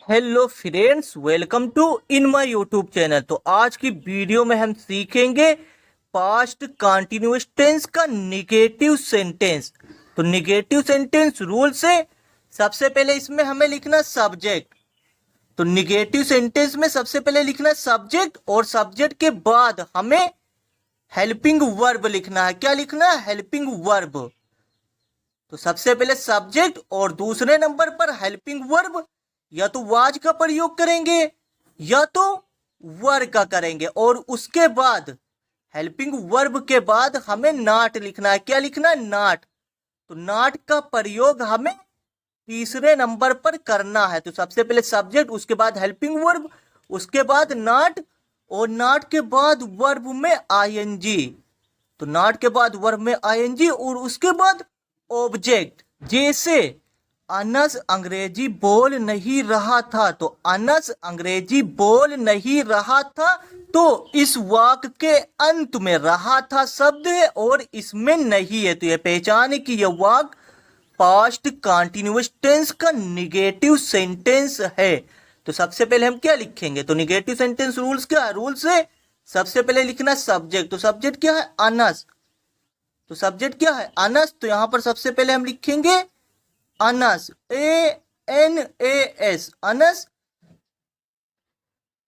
Hello friends, welcome to in my YouTube channel. तो आज की वीडियो में हम सीखेंगे पास्ट कंटिन्यूअस टेंस का निगेटिव सेंटेंस। तो निगेटिव सेंटेंस रूल से सबसे पहले इसमें हमें लिखना सब्जेक्ट। तो निगेटिव सेंटेंस में सबसे पहले लिखना सब्जेक्ट और सब्जेक्ट के बाद हमें हेल्पिंग वर्ब लिखना है। क्या लिखना है? Helping verb. तो सबसे पहले सब्जेक्ट और दूसरे नंबर पर हेल्पिंग वर्ब, या तो वाज का प्रयोग करेंगे या तो वर का करेंगे, और उसके बाद हेल्पिंग वर्ब के बाद हमें नॉट लिखना है। क्या लिखना है? नॉट। तो नॉट का प्रयोग हमें तीसरे नंबर पर करना है। तो सबसे पहले सब्जेक्ट, उसके बाद हेल्पिंग वर्ब, उसके बाद नॉट, और नॉट के बाद वर्ब में आईएनजी। तो नॉट के बाद वर्ब में आईएनजी और उसके बाद ऑब्जेक्ट। जैसे अनस अंग्रेजी बोल नहीं रहा था, तो अनस अंग्रेजी बोल नहीं रहा था, तो इस वाक्य के अंत में रहा था शब्द है और इसमें नहीं है। तो यह पहचाने कि यह वाक्य पास्ट कंटिन्यूअस टेंस का निगेटिव सेंटेंस है। तो सबसे पहले हम क्या लिखेंगे? तो निगेटिव सेंटेंस रूल्स क्या है? रूल से सबसे पहले लिखना सब्जेक्ट। तो सब्जेक्ट क्या है? अनस। तो सब्जेक्ट क्या है? अनस। तो यहां पर सबसे पहले हम लिखेंगे अनस, ANAS, अनस।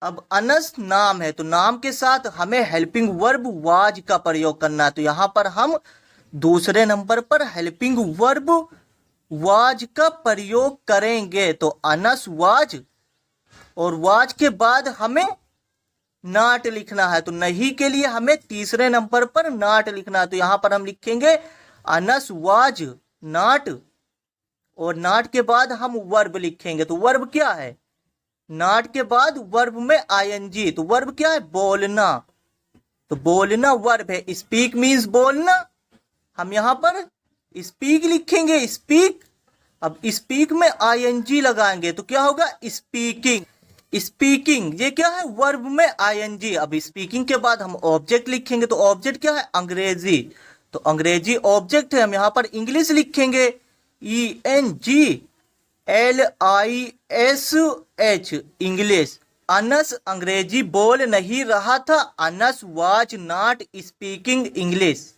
अब अनस नाम है, तो नाम के साथ हमें हेल्पिंग वर्ब वाज का प्रयोग करना है। तो यहां पर हम दूसरे नंबर पर हेल्पिंग वर्ब वाज का प्रयोग करेंगे। तो अनस वाज, और वाज के बाद हमें नॉट लिखना है। तो नहीं के लिए हमें तीसरे नंबर पर नॉट लिखना है। तो यहां पर हम लिखेंगे अनस वाज नॉट, और नॉट के बाद हम वर्ब लिखेंगे। तो वर्ब क्या है? नॉट के बाद वर्ब में आईएनजी। तो वर्ब क्या है? बोलना। तो बोलना वर्ब है। स्पीक मीन्स बोलना। हम यहां पर स्पीक लिखेंगे, स्पीक। अब स्पीक में आईएनजी लगाएंगे तो क्या होगा? स्पीकिंग। स्पीकिंग ये क्या है? वर्ब में आईएनजी। अब स्पीकिंग के बाद हम ऑब्जेक्ट लिखेंगे। तो ऑब्जेक्ट क्या है? अंग्रेजी। तो अंग्रेजी ऑब्जेक्ट है। हम यहां पर इंग्लिश लिखेंगे, ENGLISH, इंग्लिश। अनस अंग्रेजी बोल नहीं रहा था, Anas was not speaking English.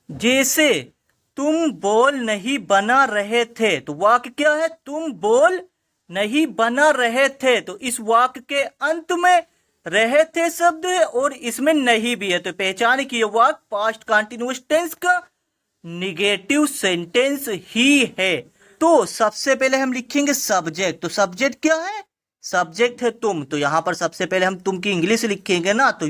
जैसे तुम बोल नहीं बना रहे थे, तो वाक्य क्या है? तुम बोल नहीं बना रहे थे। तो इस वाक्य के अंत में रहे थे शब्द है और इसमें नहीं भी है। तो पहचान की यह वाक्य पास्ट कंटिन्यूअस टेंस का निगेटिव सेंटेंस ही है। तो सबसे पहले हम लिखेंगे सब्जेक्ट। तो सब्जेक्ट क्या है? सब्जेक्ट है तुम। तो यहां पर सबसे पहले हम तुम की इंग्लिश लिखेंगे ना, तो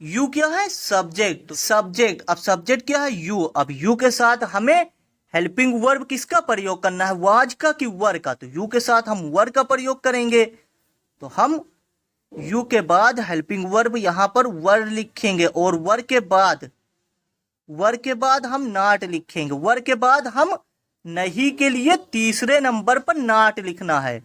यू क्या है? सब्जेक्ट। सब्जेक्ट। अब सब्जेक्ट क्या है? यू। अब यू के साथ हमें हेल्पिंग वर्ब किसका प्रयोग करना है? वाज का कि वर का? तो यू के साथ हम वर का प्रयोग करेंगे। तो हम यू के बाद हेल्पिंग वर्ब यहां पर वर लिखेंगे, और वर के बाद हम नॉट लिखेंगे। वर के बाद हम नहीं के लिए तीसरे नंबर पर नॉट लिखना है।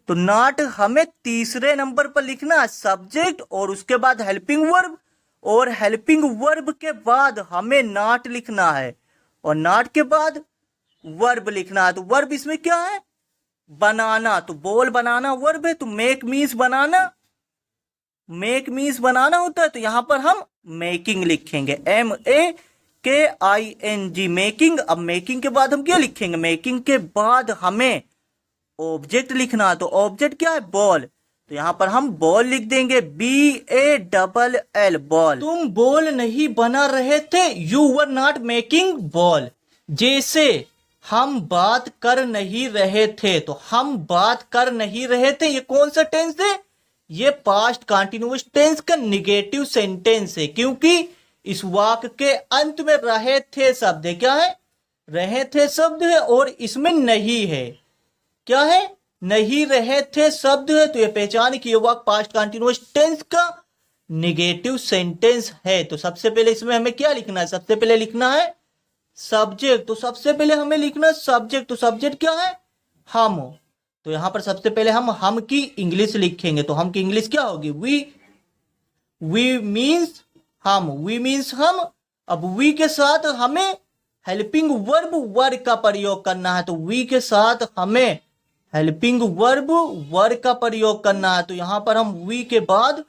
तो नॉट हमें तीसरे नंबर पर लिखना है, सब्जेक्ट और उसके बाद हेल्पिंग वर्ब, और हेल्पिंग वर्ब के बाद हमें नॉट लिखना है, और नॉट के बाद वर्ब लिखना है। तो वर्ब इसमें क्या है? बनाना। तो बोल बनाना वर्ब है। तो मेक मीन्स बनाना, मेक मीन्स बनाना होता है। तो यहां पर हम मेकिंग लिखेंगे, MAKING, मेकिंग। अब मेकिंग के बाद हम क्या लिखेंगे? मेकिंग के बाद हमें ऑब्जेक्ट लिखना है। तो ऑब्जेक्ट क्या है? बॉल। तो यहां पर हम बॉल लिख देंगे, BALL, बॉल। तुम बॉल नहीं बना रहे थे, you were not making ball. जैसे हम बात कर नहीं रहे थे, तो हम बात कर नहीं रहे थे, ये कौन सा टेंस है? ये पास्ट कंटिन्यूअस टेंस का निगेटिव सेंटेंस है, क्योंकि इस वाक्य के अंत में रहे थे शब्द है। क्या है? रहे थे शब्द है और इसमें नहीं है। क्या है? नहीं रहे थे शब्द है। तो यह पहचान की यह वाक्य पास्ट कंटिन्यूअस टेंस का निगेटिव सेंटेंस है। तो सबसे पहले इसमें हमें क्या लिखना है? सबसे पहले लिखना है सब्जेक्ट। तो सबसे पहले हमें लिखना है सब्जेक्ट। तो सब्जेक्ट क्या है? हम। तो यहां पर सबसे पहले हम की इंग्लिश लिखेंगे। तो हम की इंग्लिश क्या होगी? वी मीन्स हम। वी मीन्स हम। अब वी के साथ हमें हेल्पिंग वर्ब वर का प्रयोग करना है, तो वी के साथ हमें हेल्पिंग वर्ब वर का प्रयोग करना है। तो यहां पर हम वी के बाद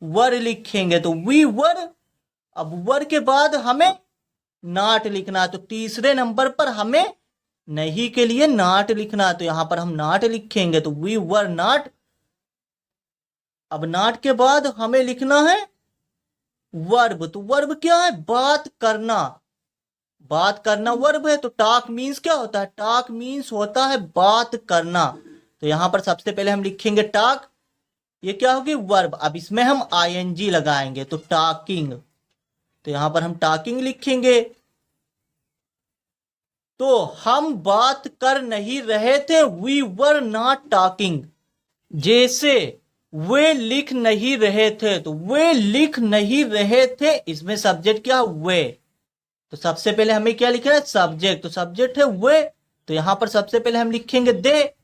वर लिखेंगे, तो वी वर। अब वर के बाद हमें नॉट लिखना है, तो तीसरे नंबर पर हमें नहीं के लिए नॉट लिखना है, तो यहां पर हम नॉट लिखेंगे, तो वी वर नॉट। अब नॉट के बाद हमें लिखना है वर्ब, तो वर्ब क्या है? बात करना। बात करना वर्ब है। तो टॉक मीन्स क्या होता है? टॉक मीन्स होता है बात करना। तो यहां पर सबसे पहले हम लिखेंगे टॉक, ये क्या होगी? वर्ब। अब इसमें हम आईएनजी लगाएंगे, तो टॉकिंग। तो यहां पर हम टॉकिंग लिखेंगे। तो हम बात कर नहीं रहे थे, वी वर नॉट टॉकिंग। जैसे वे लिख नहीं रहे थे, तो वे लिख नहीं रहे थे, इसमें सब्जेक्ट क्या? वे। तो सबसे पहले हमें क्या लिखना है? सब्जेक्ट। तो सब्जेक्ट है वे, तो यहां पर सबसे पहले हम लिखेंगे दे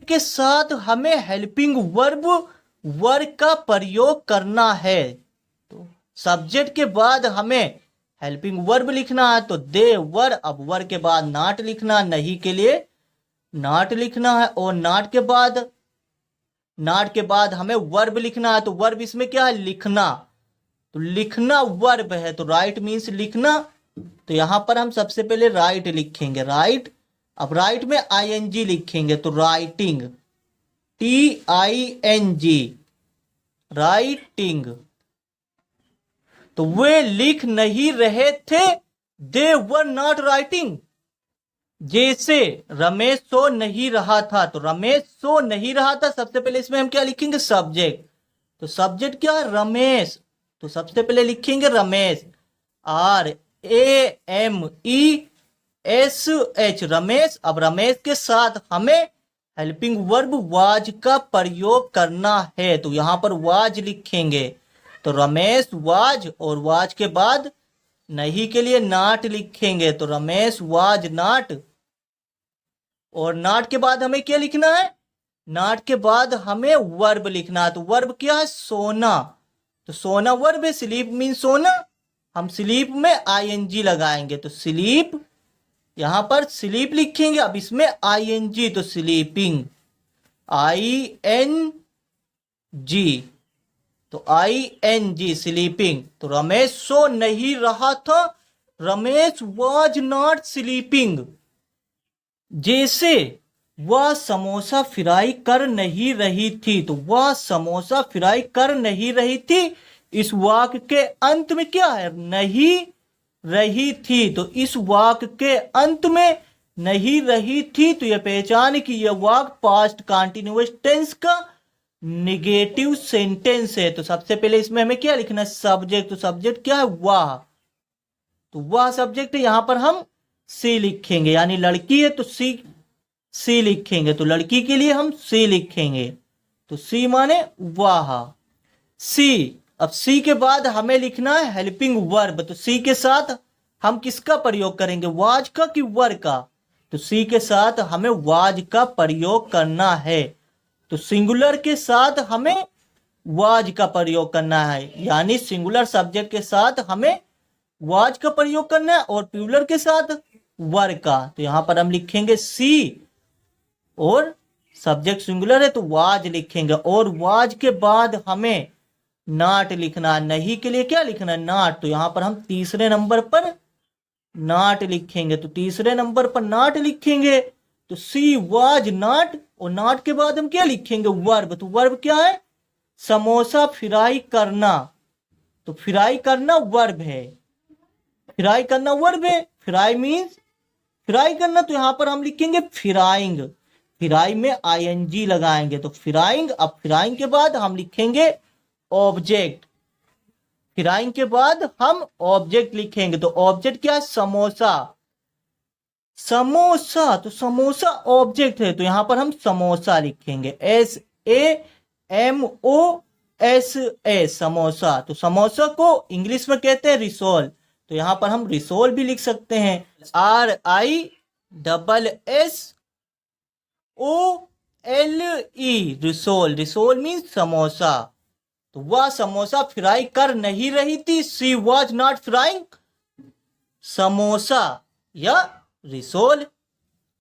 के साथ हमें हेल्पिंग वर्ब वर का प्रयोग करना है। तो सब्जेक्ट के बाद हमें हेल्पिंग वर्ब लिखना है, तो दे वर। अब वर के बाद नॉट लिखना, नहीं के लिए नॉट लिखना है, और नॉट के बाद हमें वर्ब लिखना है। तो वर्ब इसमें क्या है? लिखना। तो लिखना वर्ब है, तो राइट मीन्स लिखना। तो यहां पर हम सबसे पहले राइट लिखेंगे, राइट। अब राइट में आईएनजी लिखेंगे, तो राइटिंग, TING, राइटिंग। तो वे लिख नहीं रहे थे, दे वर नॉट राइटिंग। जैसे रमेश सो नहीं रहा था, तो रमेश सो नहीं रहा था, सबसे पहले इसमें हम क्या लिखेंगे? सब्जेक्ट। तो सब्जेक्ट क्या है? रमेश। तो सबसे पहले लिखेंगे रमेश, RAMESH, रमेश। अब रमेश के साथ हमें हेल्पिंग वर्ब वाज का प्रयोग करना है, तो यहां पर वाज लिखेंगे, तो रमेश वाज। और वाज के बाद नहीं के लिए नॉट लिखेंगे, तो रमेश वाज नॉट। और नॉट के बाद हमें क्या लिखना है? नॉट के बाद हमें वर्ब लिखना है, तो वर्ब क्या है? सोना। तो सोना वर्ब है, स्लीप मीन सोना। हम स्लीप में आईएनजी लगाएंगे, तो स्लीप, यहां पर स्लीप लिखेंगे। अब इसमें आईएनजी, तो स्लीपिंग, ING, तो ING स्लीपिंग। तो रमेश सो नहीं रहा था, रमेश वॉज नॉट स्लीपिंग। जैसे वह समोसा फ्राई कर नहीं रही थी, तो वह समोसा फ्राई कर नहीं रही थी, इस वाक्य के अंत में क्या है? नहीं रही थी। तो इस वाक्य के अंत में नहीं रही थी, तो यह पहचान कि यह वाक्य पास्ट कंटीन्यूअस टेंस का निगेटिव सेंटेंस है। तो सबसे पहले इसमें हमें क्या लिखना है? सब्जेक्ट। तो सब्जेक्ट क्या है? वह। तो वह सब्जेक्ट है, यहां पर हम सी लिखेंगे, यानी लड़की है तो सी लिखेंगे, तो लड़की के लिए हम सी लिखेंगे, तो सी माने वाह, सी। अब सी के बाद हमें लिखना है हेल्पिंग वर्ब, तो सी के साथ हम किसका प्रयोग करेंगे? वाज का कि वर का? तो सी के साथ हमें वाज का प्रयोग करना है, तो सिंगुलर के साथ हमें वाज का प्रयोग करना है, यानी सिंगुलर सब्जेक्ट के साथ हमें वाज का प्रयोग करना है और प्लूरल के साथ वर का। तो यहां पर हम लिखेंगे सी, और सब्जेक्ट सिंगुलर है तो वाज लिखेंगे, और वाज के बाद हमें नॉट लिखना है, नहीं के लिए क्या लिखना है? नॉट। तो यहां पर हम तीसरे नंबर पर नॉट लिखेंगे, तो तीसरे नंबर पर नॉट लिखेंगे, तो सी वाज नॉट, और नॉट के बाद हम क्या लिखेंगे? वर्ब। तो वर्ब क्या है? समोसा फ्राई करना, तो फ्राई करना वर्ब है, फ्राई करना वर्ब है, फ्राई मीन्स फ्राई करना, तो यहां पर हम लिखेंगे फ्राइंग, फ्राई में आईएनजी लगाएंगे, तो फ्राइंग। अब फ्राइंग के बाद हम लिखेंगे ऑब्जेक्ट, फ्राइंग के बाद हम ऑब्जेक्ट लिखेंगे, तो ऑब्जेक्ट क्या है? समोसा, समोसा। तो समोसा ऑब्जेक्ट है, तो यहां पर हम समोसा लिखेंगे, SAMOSA, समोसा। तो समोसा को इंग्लिश में कहते हैं रिसोल, तो यहां पर हम रिसोल भी लिख सकते हैं, RISSOLE, Ri Sol. Ri Sol mean samosa. तो वह समोसा फ्राई कर नहीं रही थी, she was not frying samosa या रिसोल।